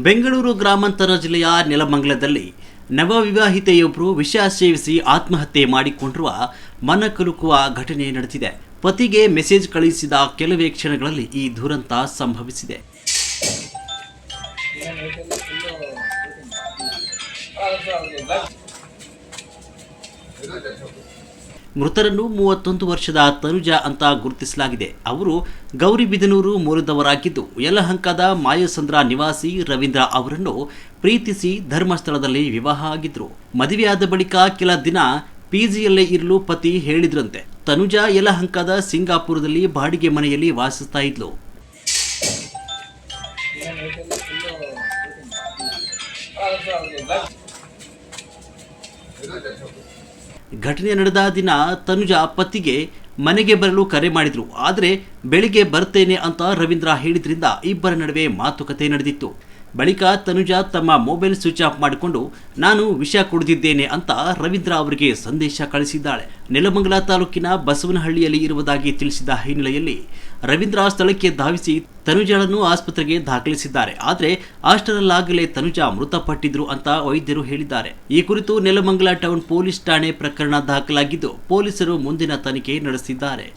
ಬೆಂಗಳೂರು ಗ್ರಾಮಾಂತರ ಜಿಲ್ಲೆಯ ನೆಲಮಂಗಲದಲ್ಲಿ ನವವಿವಾಹಿತೆಯೊಬ್ಬರು ವಿಷ ಸೇವಿಸಿ ಆತ್ಮಹತ್ಯೆ ಮಾಡಿಕೊಂಡಿರುವ ಮನಕಲುಕುವ ಘಟನೆ ನಡೆದಿದೆ. ಪತಿಗೆ ಮೆಸೇಜ್ ಕಳುಹಿಸಿದ ಕೆಲವೇ ಕ್ಷಣಗಳಲ್ಲಿ ಈ ದುರಂತ ಸಂಭವಿಸಿದೆ. ಮೃತರನ್ನು 31 ವರ್ಷದ ತನುಜಾ ಅಂತ ಗುರುತಿಸಲಾಗಿದೆ. ಅವರು ಗೌರಿಬಿದನೂರು ಮೂಲದವರಾಗಿದ್ದು ಯಲಹಂಕದ ಮಾಯಸಂದ್ರ ನಿವಾಸಿ ರವೀಂದ್ರ ಅವರನ್ನು ಪ್ರೀತಿಸಿ ಧರ್ಮಸ್ಥಳದಲ್ಲಿ ವಿವಾಹ ಆಗಿದ್ರು. ಮದುವೆಯಾದ ಬಳಿಕ ಕೆಲ ದಿನ ಪಿಜಿಯಲ್ಲೇ ಇರಲು ಪತಿ ಹೇಳಿದ್ರಂತೆ. ತನುಜಾ ಯಲಹಂಕದ ಸಿಂಗಾಪುರದಲ್ಲಿ ಬಾಡಿಗೆ ಮನೆಯಲ್ಲಿ ವಾಸಿಸ್ತಾ ಇದ್ಲು. ಘಟನೆ ನಡೆದ ದಿನ ತನುಜಾ ಪತಿಗೆ ಮನೆಗೆ ಬರಲು ಕರೆ ಮಾಡಿದ್ರು. ಆದರೆ ಬೆಳಿಗ್ಗೆ ಬರ್ತೇನೆ ಅಂತ ರವೀಂದ್ರ ಹೇಳಿದ್ರಿಂದ ಇಬ್ಬರ ನಡುವೆ ಮಾತುಕತೆ ನಡೆದಿತ್ತು. ಬಳಿಕ ತನುಜಾ ತಮ್ಮ ಮೊಬೈಲ್ ಸ್ವಿಚ್ ಆಫ್ ಮಾಡಿಕೊಂಡು ನಾನು ವಿಷ ಕುಡಿದಿದ್ದೇನೆ ಅಂತ ರವೀಂದ್ರ ಅವರಿಗೆ ಸಂದೇಶ ಕಳಿಸಿದ್ದಾಳೆ. ನೆಲಮಂಗಲ ತಾಲೂಕಿನ ಬಸವನಹಳ್ಳಿಯಲ್ಲಿ ಇರುವುದಾಗಿ ತಿಳಿಸಿದ ಹಿನ್ನೆಲೆಯಲ್ಲಿ ರವೀಂದ್ರ ಸ್ಥಳಕ್ಕೆ ಧಾವಿಸಿ ತನುಜಾಳನ್ನು ಆಸ್ಪತ್ರೆಗೆ ದಾಖಲಿಸಿದ್ದಾರೆ. ಆದರೆ ಅಷ್ಟರಲ್ಲಾಗಲೇ ತನುಜಾ ಮೃತಪಟ್ಟಿದ್ರು ಅಂತ ವೈದ್ಯರು ಹೇಳಿದ್ದಾರೆ. ಈ ಕುರಿತು ನೆಲಮಂಗಲ ಟೌನ್ ಪೊಲೀಸ್ ಠಾಣೆ ಪ್ರಕರಣ ದಾಖಲಾಗಿದ್ದು ಪೊಲೀಸರು ಮುಂದಿನ ತನಿಖೆ ನಡೆಸಿದ್ದಾರೆ.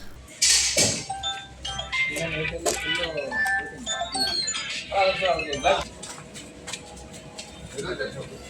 Good.